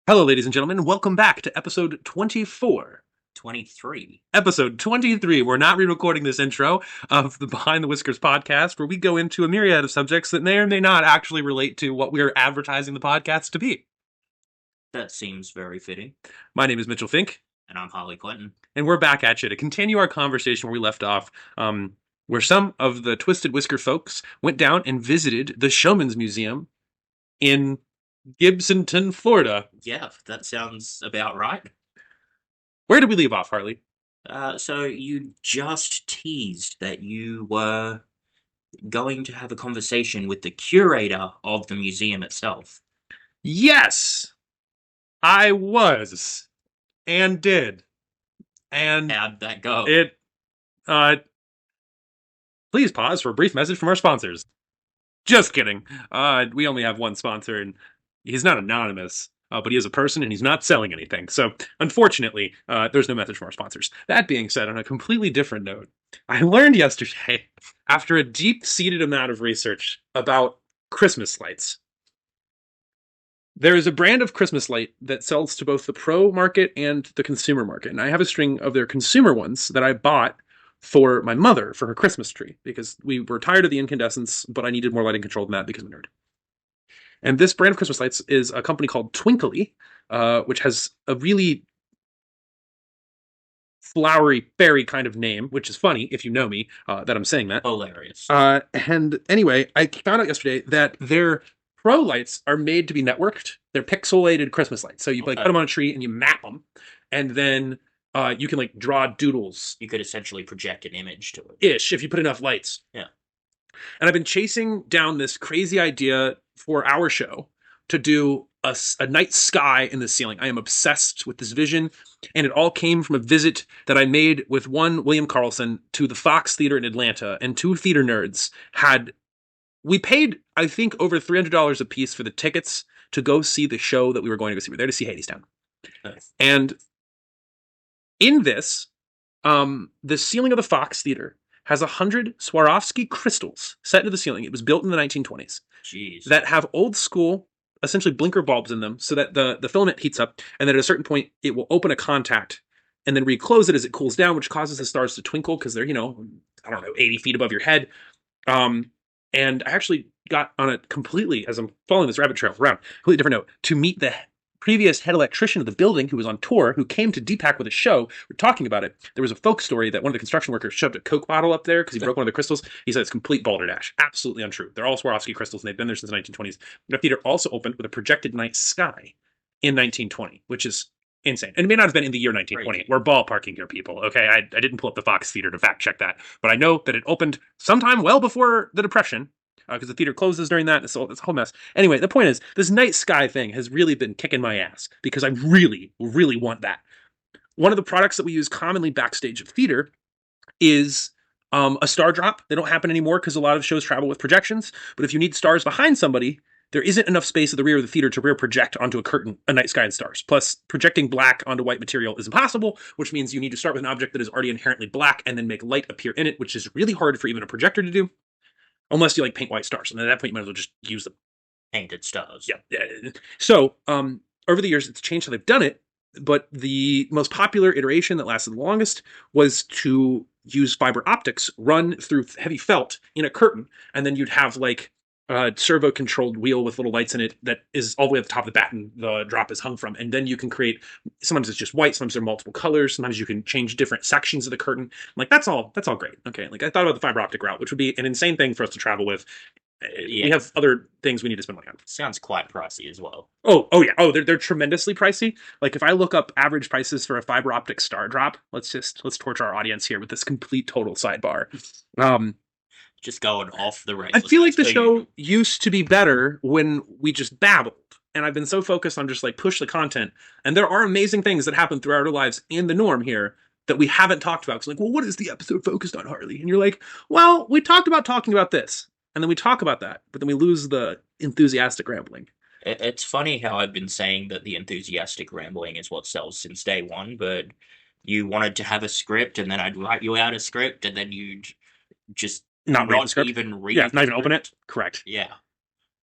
Hello, ladies and gentlemen. Welcome back to episode 24. 23. Episode 23. We're not re-recording this intro of the Behind the Whiskers podcast, where we go into a myriad of subjects that may or may not actually relate to what we're advertising the podcast to be. That seems very fitting. My name is Mitchell Fink, And I'm Holly Clinton. and we're back at you to continue our conversation where we left off, where some of the Twisted Whisker folks went down and visited the Showman's Museum in Gibsonton, Florida. Yeah, that sounds about right. Where did we leave off, Harley? So you just teased that you were going to have a conversation with the curator of the museum itself. Yes, I was and did. And How'd that go? it, uh, please pause for a brief message from our sponsors. Just kidding. We only have one sponsor, and he's not anonymous, but he is a person, and he's not selling anything. So, unfortunately, there's no message from our sponsors. That being said, on a completely different note, I learned yesterday, after a deep-seated amount of research about Christmas lights, there is a brand of Christmas light that sells to both the pro market and the consumer market. And I have a string of their consumer ones that I bought for my mother for her Christmas tree because we were tired of the incandescents, but I needed more lighting control than that because I'm a nerd. And this brand of Christmas lights is a company called Twinkly, which has a really flowery fairy kind of name, which is funny if you know me that I'm saying that. Hilarious. And anyway, I found out yesterday that their pro lights are made to be networked. They're pixelated Christmas lights. So you like put them on a tree and you map them, and then you can like draw doodles You could essentially project an image to it. ish if you put enough lights. Yeah. And I've been chasing down this crazy idea for our show to do a night sky in the ceiling. I am obsessed with this vision, and it all came from a visit that I made with one William Carlson to the Fox Theater in Atlanta, and two theater nerds we paid, I think, over $300 a piece for the tickets to go see the show that we were going to go see. We were there to see Hadestown. Nice. And in this, the ceiling of the Fox Theater has 100 Swarovski crystals set into the ceiling. It was built in the 1920s. Jeez. That have old school, essentially blinker bulbs in them so that the filament heats up, and then at a certain point, it will open a contact and then reclose it as it cools down, which causes the stars to twinkle because they're, 80 feet above your head. And I actually got on it completely, as I'm following this rabbit trail around, completely different note, to meet the previous head electrician of the building who was on tour, who came to DPAC with a show. We're talking about it. There was a folk story that one of the construction workers shoved a Coke bottle up there because he broke one of the crystals. He said it's complete balderdash. Absolutely untrue. They're all Swarovski crystals, and they've been there since the 1920s. The theater also opened with a projected night sky in 1920, which is insane. And it may not have been in the year 1920. Crazy. We're ballparking here, people. Okay, I didn't pull up the Fox Theater to fact check that, but I know that it opened sometime well before the Depression, because the theater closes during that. It's a whole mess. Anyway, the point is, this night sky thing has really been kicking my ass because I really, really want that. One of the products that we use commonly backstage of theater is a star drop. They don't happen anymore because a lot of shows travel with projections. But if you need stars behind somebody, there isn't enough space at the rear of the theater to rear project onto a curtain a night sky and stars. Plus, projecting black onto white material is impossible, which means you need to start with an object that is already inherently black and then make light appear in it, which is really hard for even a projector to do. Unless you like paint white stars, and at that point you might as well just use the Painted stars. yeah. So over the years, it's changed how they've done it. But the most popular iteration that lasted the longest was to use fiber optics run through heavy felt in a curtain, and then you'd have like a servo-controlled wheel with little lights in it that is all the way at the top of the batten the drop is hung from. And then you can create, sometimes it's just white, sometimes there are multiple colors, sometimes you can change different sections of the curtain. Like that's all great. Okay, like I thought about the fiber optic route, which would be an insane thing for us to travel with. Yeah. We have other things we need to spend money on. Sounds quite pricey as well. Oh yeah. Oh, they're tremendously pricey. Like if I look up average prices for a fiber optic star drop, let's torture our audience here with this complete total sidebar. Just going off the rails. I feel like the show used to be better when we just babbled. And I've been so focused on just like push the content. And there are amazing things that happen throughout our lives in the norm here that we haven't talked about. It's like, well, what is the episode focused on, Harley? And you're like, well, we talked about talking about this. And then we talk about that, but then we lose the enthusiastic rambling. It's funny how I've been saying that the enthusiastic rambling is what sells since day one, but you wanted to have a script, and then I'd write you out a script, and then you'd just Not read the script. even read Yeah, the not even open script. it. Correct. Yeah.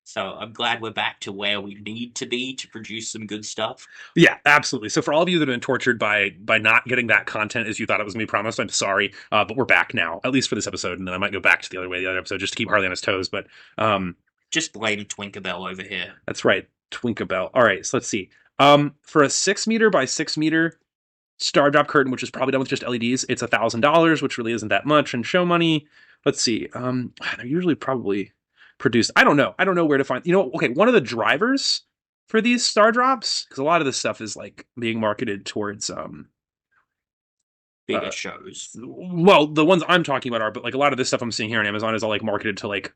So I'm glad we're back to where we need to be to produce some good stuff. Yeah, absolutely. So for all of you that have been tortured by not getting that content as you thought it was going to be promised, I'm sorry, but we're back now, at least for this episode, and then I might go back to the other way, the other episode, just to keep Harley on his toes. But Just blame Twinkerbell over here. that's right, Twinkabell. All right, so let's see. For a 6 meter by 6 meter Star Drop curtain, which is probably done with just LEDs, it's $1,000, which really isn't that much. And show money, let's see. They're usually probably produced. I don't know. I don't know where to find. Okay, one of the drivers for these Star Drops, because a lot of this stuff is like being marketed towards Bigger shows. well, the ones I'm talking about are, but like a lot of this stuff I'm seeing here on Amazon is all like marketed to like,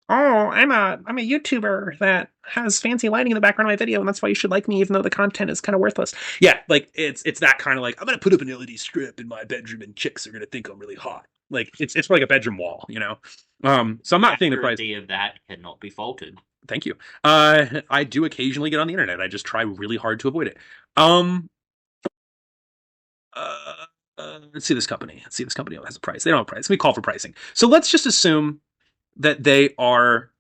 oh, I'm a YouTuber that has fancy lighting in the background of my video, and that's why you should like me, even though the content is kind of worthless. Yeah, like it's that kind of like, I'm gonna put up an LED strip in my bedroom, and chicks are gonna think I'm really hot. Like it's like a bedroom wall, you know. So I'm not saying the price. The of that cannot be faulted. Thank you. I do occasionally get on the internet. I just try really hard to avoid it. Uh, let's see this company. Let's see this company has a price. They don't have a price. We call for pricing. So let's just assume that they are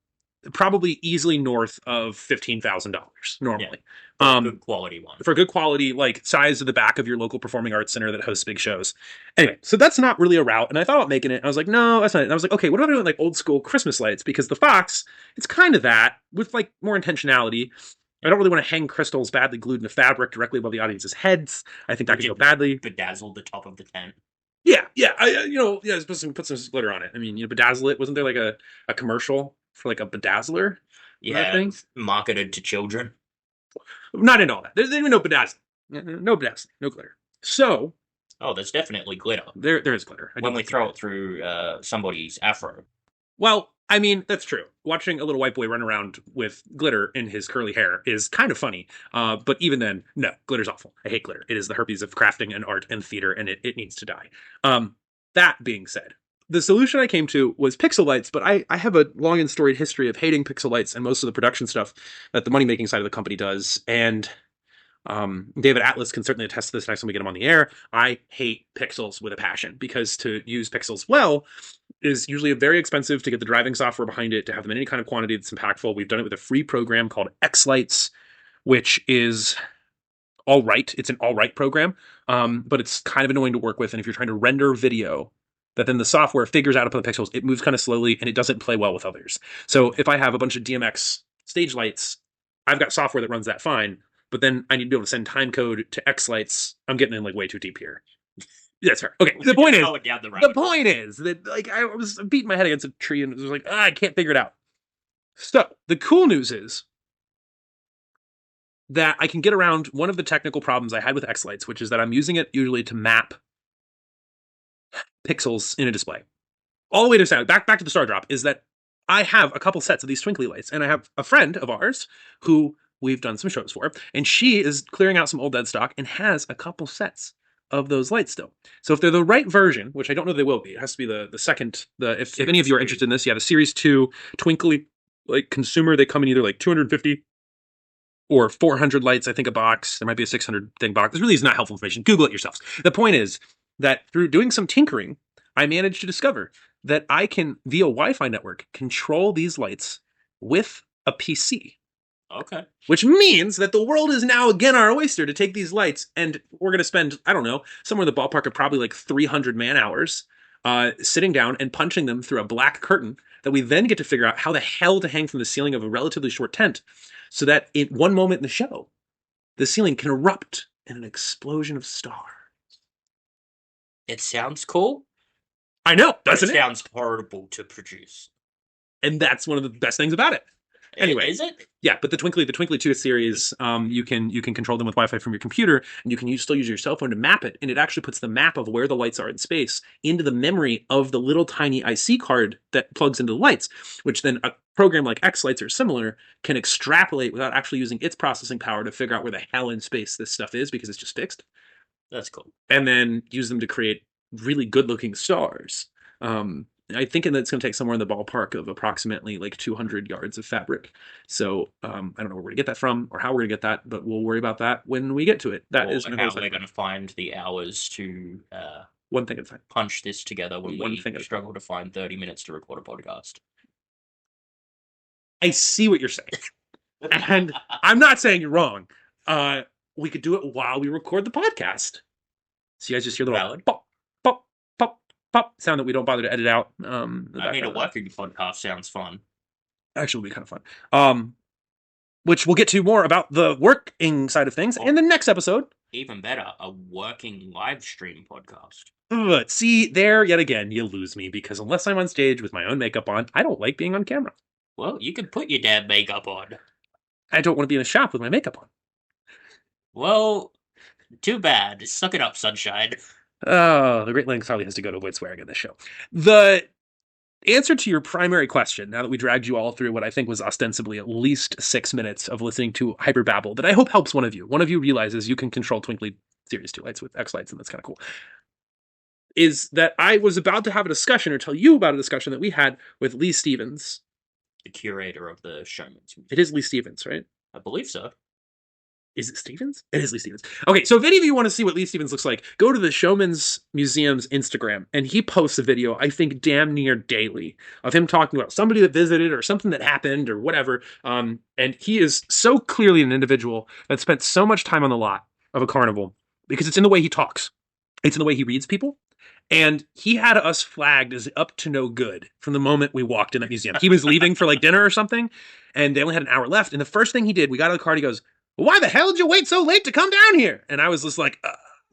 probably easily north of $15,000 normally. Yeah, good quality one. For good quality, like size of the back of your local performing arts center that hosts big shows. Anyway, so that's not really a route. And I thought about making it. I was like, no, that's not it. And I was like, okay, what about doing like old school Christmas lights? Because the Fox, it's kind of that with like more intentionality. I don't really want to hang crystals badly glued into fabric directly above the audience's heads. I think that could go badly. Bedazzle the top of the tent. Yeah. Put some glitter on it. I mean, bedazzle it. Wasn't there like a commercial for like a bedazzler? Yeah, things marketed to children. Not in all that. There's even no bedazzling. No bedazzling. No glitter. So. Oh, there's definitely glitter. There is glitter. When we throw it through somebody's afro. Well, I mean, that's true. Watching a little white boy run around with glitter in his curly hair is kind of funny. But even then, no, glitter's awful. I hate glitter. It is the herpes of crafting and art and theater, and it needs to die. That being said, the solution I came to was pixel lights, but I have a long and storied history of hating pixel lights and most of the production stuff that the money-making side of the company does. And David Atlas can certainly attest to this next time we get him on the air. I hate pixels with a passion because to use pixels well is usually very expensive to get the driving software behind it, to have them in any kind of quantity that's impactful. We've done it with a free program called X-Lights, which is all right. It's an all right program, but it's kind of annoying to work with. And if you're trying to render video that then the software figures out upon the pixels, it moves kind of slowly and it doesn't play well with others. So if I have a bunch of DMX stage lights, I've got software that runs that fine, but then I need to be able to send time code to X-Lights. I'm getting in like way too deep here. That's fair. Okay, the point is that like I was beating my head against a tree and it was like, I can't figure it out. So the cool news is that I can get around one of the technical problems I had with X-Lights, which is that I'm using it usually to map pixels in a display. All the way to sound, back to the Star Drop, is that I have a couple sets of these twinkly lights, and I have a friend of ours who we've done some shows for, and she is clearing out some old dead stock and has a couple sets of those lights still. So if they're the right version, which I don't know they will be, it has to be the second, if any of you are interested in this, the Series 2 twinkly like consumer, they come in either like 250 or 400 lights, I think, a box. There might be a 600 thing box. This really is not helpful information. Google it yourselves. The point is that through doing some tinkering, I managed to discover that I can, via Wi-Fi network, control these lights with a PC. Okay. Which means that the world is now again our oyster to take these lights, and we're going to spend, I don't know, somewhere in the ballpark of probably like 300 man hours sitting down and punching them through a black curtain that we then get to figure out how the hell to hang from the ceiling of a relatively short tent so that in one moment in the show, the ceiling can erupt in an explosion of stars. It sounds cool. I know, doesn't it? It sounds horrible to produce. And that's one of the best things about it. Anyway, is it? Yeah, but the Twinkly 2 series, you can control them with Wi-Fi from your computer, and you can still use your cell phone to map it, and it actually puts the map of where the lights are in space into the memory of the little tiny IC card that plugs into the lights, which then a program like X-Lights or similar can extrapolate without actually using its processing power to figure out where the hell in space this stuff is because it's just fixed. That's cool. And then use them to create really good-looking stars. I think that it's going to take somewhere in the ballpark of approximately like 200 yards of fabric. So I don't know where we're going to get that from or how we're going to get that, but we'll worry about that when we get to it. That is how we're going to find the hours to one thing at a time. Punch this together when we struggle to find 30 minutes to record a podcast. I see what you're saying. And I'm not saying you're wrong. We could do it while we record the podcast. So you guys just hear the little Valid. pop, pop, pop, pop sound that we don't bother to edit out. I mean, a working podcast sounds fun. Actually, will be kind of fun. Which we'll get to more about the working side of things in the next episode. Even better, a working live stream podcast. But see, there yet again, you lose me because unless I'm on stage with my own makeup on, I don't like being on camera. Well, you can put your damn makeup on. I don't want to be in a shop with my makeup on. Well, too bad. Suck it up, sunshine. Oh, the Great Lengths hardly has to go to avoid swearing in this show. The answer to your primary question, now that we dragged you all through what I think was ostensibly at least 6 minutes of listening to hyperbabble, that I hope helps one of you. One of you realizes you can control Twinkly Series 2 lights with X lights, and that's kind of cool. Is that I was about to have a discussion or tell you about a discussion that we had with Lee Stevens. The curator of the Showman. It is Lee Stevens, right? I believe so. Is it Stevens? It is Lee Stevens. Okay, so if any of you want to see what Lee Stevens looks like, go to the Showman's Museum's Instagram, and he posts a video, I think, damn near daily, of him talking about somebody that visited or something that happened or whatever. And he is so clearly an individual that spent so much time on the lot of a carnival because it's in the way he talks. It's in the way he reads people. And he had us flagged as up to no good from the moment we walked in that museum. He was leaving for like dinner or something, and they only had an hour left. And the first thing he did, we got out of the car, and he goes, well, why the hell did you wait so late to come down here? And I was just like,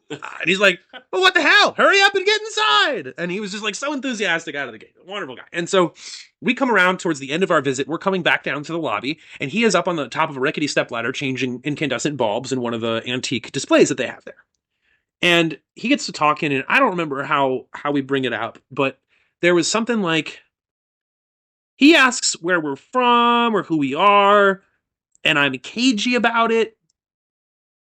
and he's like, well, what the hell? Hurry up and get inside. And he was just like so enthusiastic out of the gate. Wonderful guy. And so we come around towards the end of our visit. We're coming back down to the lobby, and he is up on the top of a rickety stepladder changing incandescent bulbs in one of the antique displays that they have there. And he gets to talking, and I don't remember how we bring it up, but there was something like, he asks where we're from or who we are, and I'm cagey about it.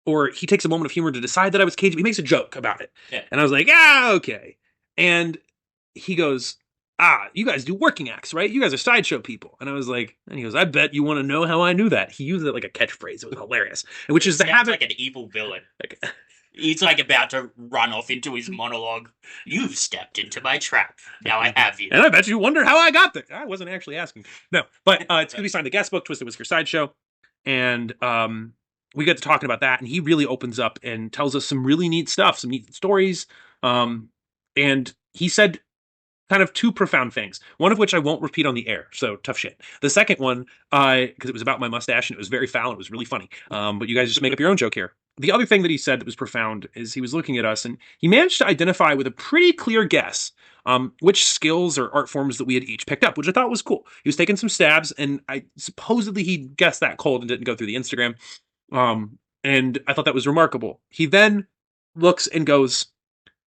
Or he takes a moment of humor to decide that I was cagey. He makes a joke about it. Yeah. And I was like, okay. And he goes, you guys do working acts, right? You guys are sideshow people. And I was like, and he goes, I bet you want to know how I knew that. He used it like a catchphrase. It was hilarious. Which is the habit. Like an evil villain. He's like about to run off into his monologue. You've stepped into my trap. Now I have you. And I bet you wonder how I got there. I wasn't actually asking. No, but it's going to be signed the guest book, Twisted Whisker Sideshow. And we get to talking about that. And he really opens up and tells us some really neat stuff, some neat stories. And he said kind of two profound things, one of which I won't repeat on the air, so tough shit. The second one, because it was about my mustache and it was very foul and it was really funny, but you guys just make up your own joke here. The other thing that he said that was profound is he was looking at us and he managed to identify with a pretty clear guess which skills or art forms that we had each picked up, which I thought was cool. He was taking some stabs, and supposedly he guessed that cold and didn't go through the Instagram, and I thought that was remarkable. He then looks and goes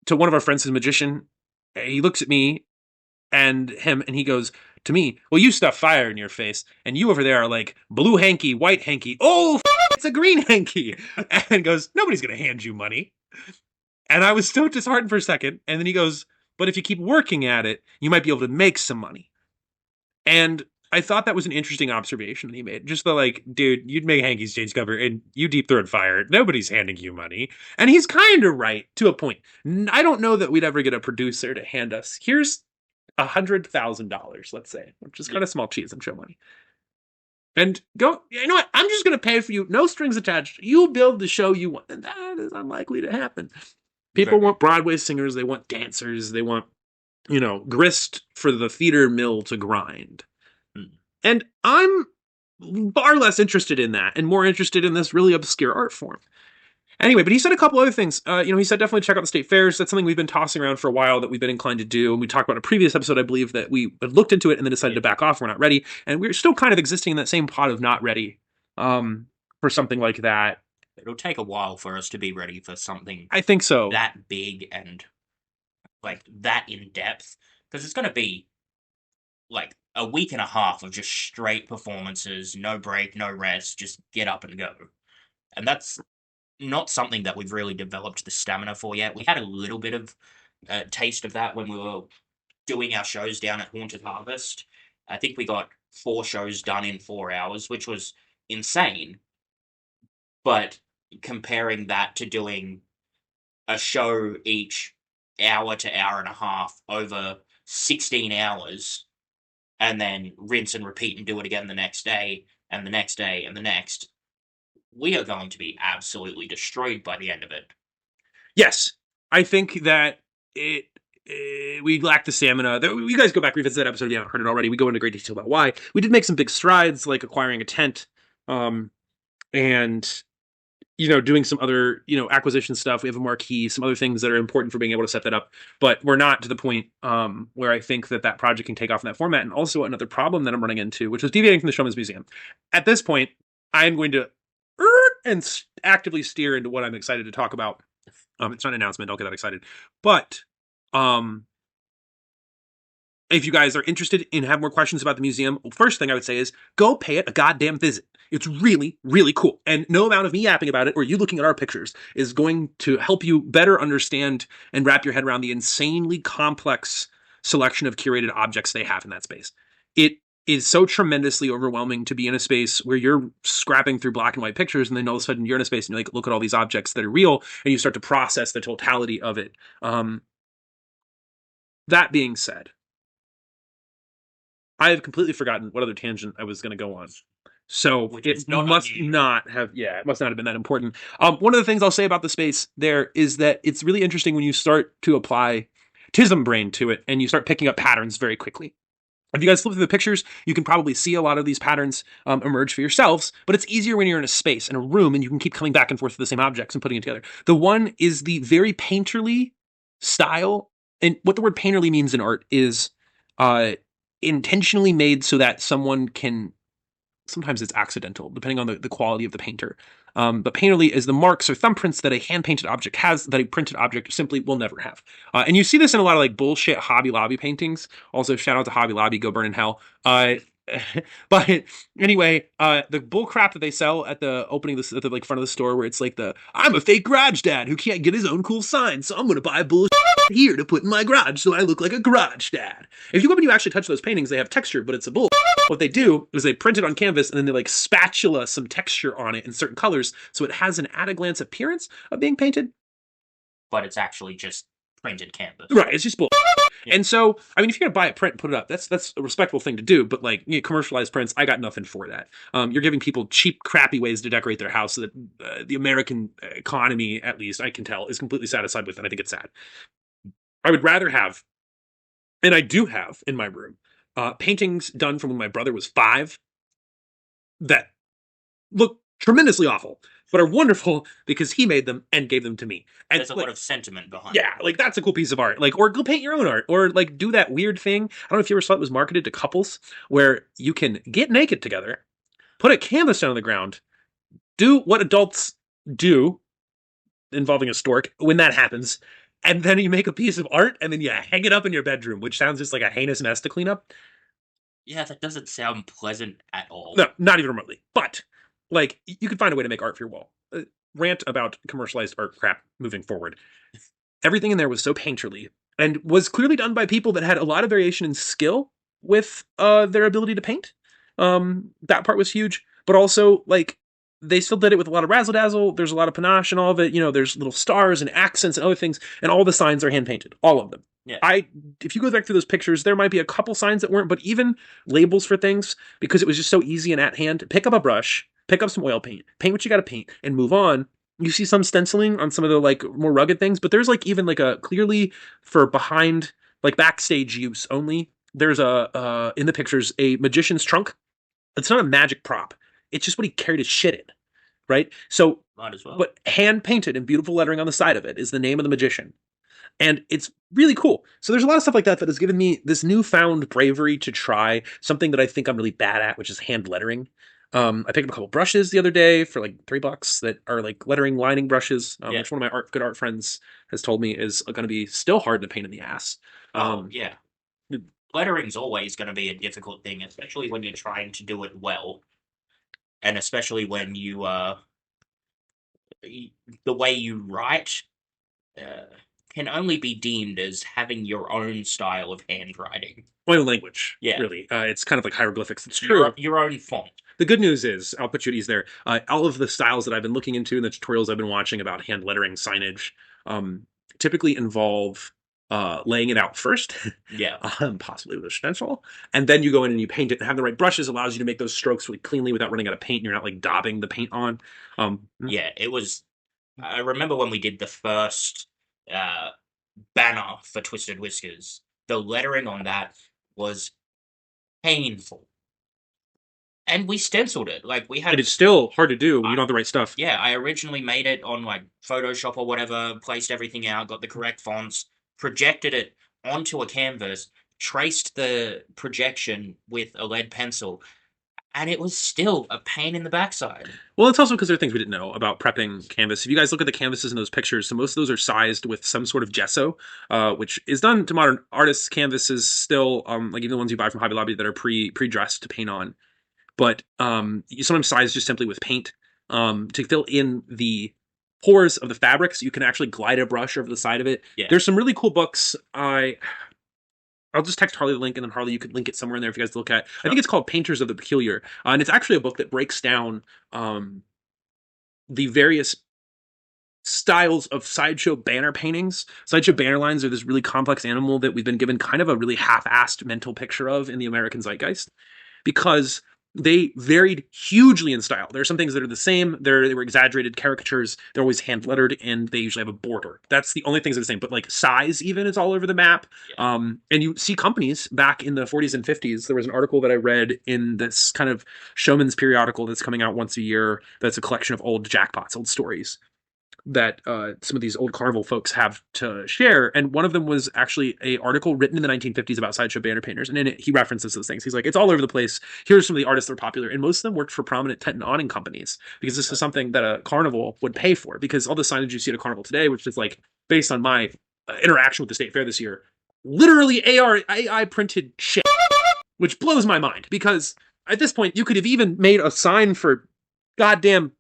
to one of our friends who's a magician. He looks at me and him, and he goes to me, well, you stuff fire in your face, and you over there are like blue hanky, white hanky. Oh, it's a green hanky. And goes, nobody's going to hand you money. And I was so disheartened for a second. And then he goes, but if you keep working at it, you might be able to make some money. And I thought that was an interesting observation that he made. Just the like, dude, you'd make hankies change cover and you deep throat fire. Nobody's handing you money. And he's kind of right to a point. I don't know that we'd ever get a producer to hand us, here's $100,000, let's say, which is kind of small cheese and show money. And go, you know what? I'm just going to pay for you. No strings attached. You build the show you want. And that is unlikely to happen. People want Broadway singers. They want dancers. They want, grist for the theater mill to grind. And I'm far less interested in that and more interested in this really obscure art form. Anyway, but he said a couple other things. He said definitely check out the state fairs. That's something we've been tossing around for a while that we've been inclined to do. And we talked about in a previous episode, I believe, that we had looked into it and then decided to back off. We're not ready. And we're still kind of existing in that same pot of not ready for something like that. It'll take a while for us to be ready for something. I think so. That big and like that in depth. Because it's going to be like a week and a half of just straight performances, no break, no rest, just get up and go. And that's not something that we've really developed the stamina for yet. We had a little bit of taste of that when we were doing our shows down at Haunted Harvest. I think we got 4 shows done in 4 hours, which was insane. But comparing that to doing a show each hour to hour and a half over 16 hours and then rinse and repeat and do it again the next day, and the next day, and the next, we are going to be absolutely destroyed by the end of it. Yes, I think that it. We lack the stamina. You guys go back revisit that episode if you haven't heard it already. We go into great detail about why we did make some big strides, like acquiring a tent, and doing some other acquisition stuff. We have a marquee, some other things that are important for being able to set that up, but we're not to the point where I think that project can take off in that format. And also another problem that I'm running into, which was deviating from the Showman's Museum. At this point, I'm going to actively steer into what I'm excited to talk about. It's not an announcement. Don't get that excited. But if you guys are interested and have more questions about the museum, first thing I would say is go pay it a goddamn visit. It's really, really cool. And no amount of me yapping about it or you looking at our pictures is going to help you better understand and wrap your head around the insanely complex selection of curated objects they have in that space. It is so tremendously overwhelming to be in a space where you're scrapping through black and white pictures, and then all of a sudden you're in a space and you look at all these objects that are real, and you start to process the totality of it. That being said, I have completely forgotten what other tangent I was going to go on. So it must not have been that important. One of the things I'll say about the space there is that it's really interesting when you start to apply TISM brain to it and you start picking up patterns very quickly. If you guys flip through the pictures, you can probably see a lot of these patterns emerge for yourselves, but it's easier when you're in a space, in a room, and you can keep coming back and forth to the same objects and putting it together. The one is the very painterly style, and what the word painterly means in art is intentionally made so that someone can, sometimes it's accidental, depending on the quality of the painter. But painterly is the marks or thumbprints that a hand-painted object has that a printed object simply will never have. And you see this in a lot of like bullshit Hobby Lobby paintings. Also, shout out to Hobby Lobby, go burn in hell. But anyway, the bull crap that they sell at the opening of at the like front of the store, where it's like I'm a fake garage dad who can't get his own cool sign, so I'm gonna buy bullshit here to put in my garage so I look like a garage dad. If you go up and you actually touch those paintings, they have texture, but it's a bull. What they do is they print it on canvas and then they like spatula some texture on it in certain colors, so it has an at-a-glance appearance of being painted. But it's actually just printed canvas. Right, it's just bull. Yeah. And so, I mean, if you're gonna buy a print and put it up, that's a respectable thing to do. But like commercialized prints, I got nothing for that. You're giving people cheap, crappy ways to decorate their house so that the American economy, at least I can tell, is completely satisfied with, and I think it's sad. I would rather have, and I do have in my room, paintings done from when my brother was 5 that look tremendously awful, but are wonderful because he made them and gave them to me. And there's a lot of sentiment behind it. Yeah, like that's a cool piece of art. Like, or go paint your own art, or like do that weird thing. I don't know if you ever saw it was marketed to couples where you can get naked together, put a canvas down on the ground, do what adults do involving a stork when that happens, and then you make a piece of art and then you hang it up in your bedroom, which sounds just like a heinous mess to clean up. Yeah, that doesn't sound pleasant at all. No, not even remotely. But like, you could find a way to make art for your wall. Rant about commercialized art crap moving forward. Everything in there was so painterly and was clearly done by people that had a lot of variation in skill with their ability to paint. That part was huge, but also like they still did it with a lot of razzle dazzle. There's a lot of panache and all of it. There's little stars and accents and other things, and all the signs are hand painted, all of them. Yeah. If you go back through those pictures, there might be a couple signs that weren't, but even labels for things, because it was just so easy and at hand. Pick up a brush, pick up some oil paint what you got to paint, and move on. You see some stenciling on some of the like more rugged things, but there's like even like a clearly for behind like backstage use only. There's a in the pictures a magician's trunk. It's not a magic prop. It's just what he carried his shit in, right? So, might as well. But hand painted in beautiful lettering on the side of it is the name of the magician. And it's really cool. So there's a lot of stuff like that has given me this newfound bravery to try something that I think I'm really bad at, which is hand lettering. I picked up a couple brushes the other day for like $3 that are like lettering lining brushes, which one of my good art friends has told me is going to be still hard to paint in the ass. Yeah. Lettering's always going to be a difficult thing, especially when you're trying to do it well. And especially when you, the way you write can only be deemed as having your own style of handwriting. Own language, really. It's kind of like hieroglyphics. It's true. Your own font. The good news is, I'll put you at ease there, all of the styles that I've been looking into and the tutorials I've been watching about hand lettering signage typically involve laying it out first, Yeah. possibly with a stencil, and then you go in and you paint it. And having the right brushes allows you to make those strokes really cleanly without running out of paint. And you're not like daubing the paint on. Yeah, it was. I remember when we did the first uh, banner for Twisted Whiskers, the lettering on that was painful. And we stenciled it. Like, we had. It is still hard to do when you don't have the right stuff. Yeah, I originally made it on, like, Photoshop or whatever, placed everything out, got the correct fonts, projected it onto a canvas, traced the projection with a lead pencil, and it was still a pain in the backside. Well, it's also because there are things we didn't know about prepping canvas. If you guys look at the canvases in those pictures, so most of those are sized with some sort of gesso, which is done to modern artists' canvases still, like even the ones you buy from Hobby Lobby that are pre-dressed to paint on. But you sometimes size just simply with paint to fill in the pores of the fabric, so you can actually glide a brush over the side of it. Yeah. There's some really cool books. I'll just text Harley the link, and then Harley, you could link it somewhere in there if you guys look at. I think it's called Painters of the Peculiar, and it's actually a book that breaks down the various styles of sideshow banner paintings. Sideshow banner lines are this really complex animal that we've been given kind of a really half-assed mental picture of in the American zeitgeist, because they varied hugely in style. There are some things that are the same. They were exaggerated caricatures. They're always hand lettered, and they usually have a border. That's the only things that are the same. But like size, even is all over the map. Yeah. And you see companies back in the 40s and 50s. There was an article that I read in this kind of Showman's periodical that's coming out once a year. That's a collection of old jackpots, old stories that some of these old carnival folks have to share. And one of them was actually a article written in the 1950s about sideshow banner painters. And in it, he references those things. He's like, it's all over the place. Here's some of the artists that are popular. And most of them worked for prominent tent and awning companies, because this is something that a carnival would pay for. Because all the signage you see at a carnival today, which is like based on my interaction with the state fair this year, literally AI printed shit, which blows my mind. Because at this point, you could have even made a sign for goddamn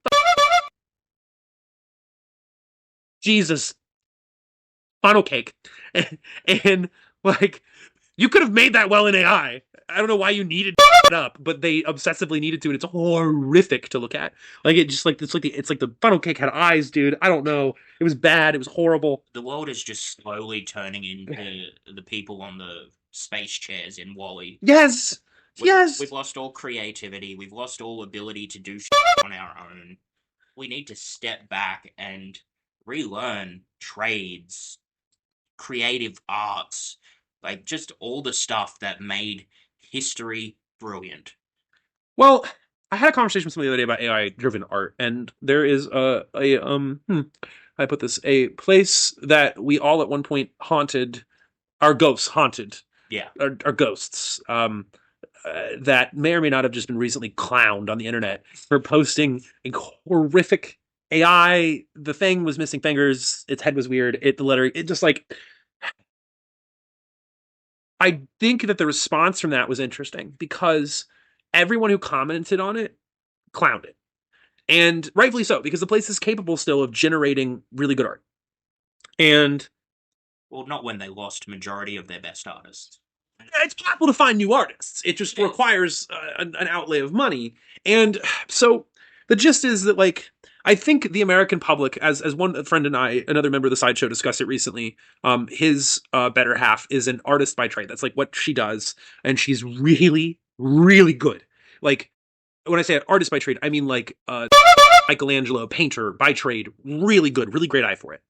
Jesus funnel cake. And like, you could have made that well in AI. I don't know why you needed it up, but they obsessively needed to, and it's horrific to look at. Like, it just like it's like the funnel cake had eyes, dude. I don't know. It was bad. It was horrible. The world is just slowly turning into the people on the space chairs in Wall-E. Yes. Yes. We've lost all creativity. We've lost all ability to do shit on our own. We need to step back and relearn trades, creative arts, like just all the stuff that made history brilliant. Well, I had a conversation with somebody the other day about AI-driven art, and there is I put this, a place that we all at one point haunted, our ghosts haunted, Yeah. our ghosts, that may or may not have just been recently clowned on the internet for posting a horrific AI. The thing was missing fingers. Its head was weird. The letter, it just like, I think that the response from that was interesting, because everyone who commented on it clowned it. And rightfully so, because the place is capable still of generating really good art. And Well, not when they lost majority of their best artists. it's possible to find new artists. It just requires an outlay of money. And so the gist is that, like, I think the American public, as one friend and I, another member of the sideshow, discussed it recently, his better half is an artist by trade. That's like what she does. And she's really, really good. Like, when I say an artist by trade, I mean like Michelangelo, painter by trade, really good, really great eye for it.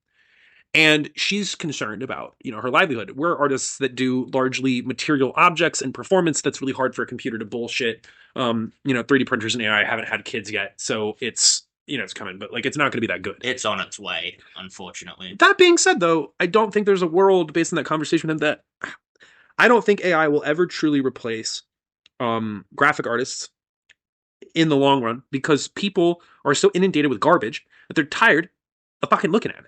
And she's concerned about, her livelihood. We're artists that do largely material objects and performance that's really hard for a computer to bullshit. 3D printers and AI haven't had kids yet, so it's coming, but like, it's not going to be that good. It's on its way, unfortunately. That being said, though, I don't think there's a world based on that conversation with him that I don't think AI will ever truly replace graphic artists in the long run, because people are so inundated with garbage that they're tired of fucking looking at it.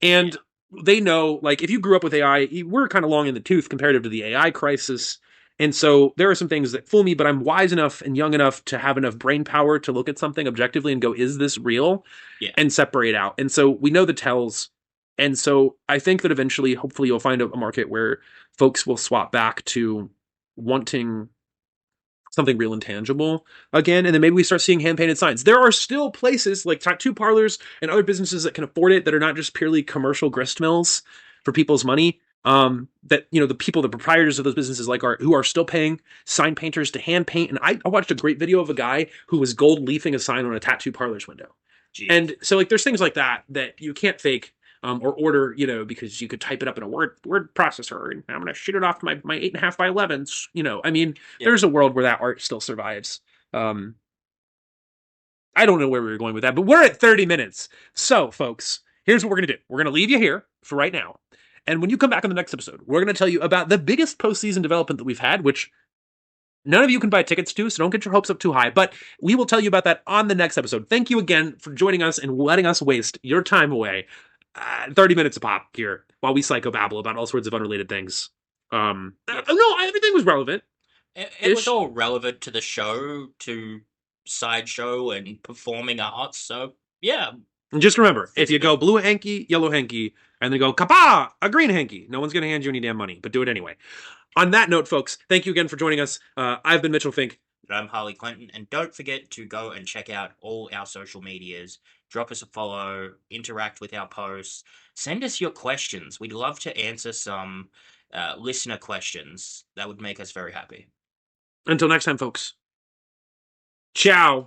And they know, like, if you grew up with AI, we're kind of long in the tooth comparative to the AI crisis. And so there are some things that fool me, but I'm wise enough and young enough to have enough brain power to look at something objectively and go, is this real? Yeah. And separate out. And so we know the tells. And so I think that eventually, hopefully, you'll find a market where folks will swap back to wanting something real and tangible again. And then maybe we start seeing hand-painted signs. There are still places like tattoo parlors and other businesses that can afford it, that are not just purely commercial grist mills for people's money. that the people, the proprietors of those businesses, like who are still paying sign painters to hand paint. And I watched a great video of a guy who was gold leafing a sign on a tattoo parlor's window. Jeez. And so like there's things like that you can't fake or order, because you could type it up in a word processor and I'm going to shoot it off to my 8.5 by 11s. I mean, there's a world where that art still survives. I don't know where we were going with that, but we're at 30 minutes. So, folks, here's what we're going to do. We're going to leave you here for right now. And when you come back on the next episode, we're going to tell you about the biggest postseason development that we've had, which none of you can buy tickets to, so don't get your hopes up too high. But we will tell you about that on the next episode. Thank you again for joining us and letting us waste your time away. 30 minutes a pop here while we psychobabble about all sorts of unrelated things. No, everything was relevant. It was all relevant to the show, to sideshow and performing arts. So yeah. And just remember, if you go blue hanky, yellow hanky, and then go kapa, a green hanky, no one's going to hand you any damn money, but do it anyway. On that note, folks, thank you again for joining us. I've been Mitchell Fink. I'm Harley Clinton, and don't forget to go and check out all our social medias. Drop us a follow, interact with our posts, send us your questions. We'd love to answer some listener questions. That would make us very happy. Until next time, folks. Ciao.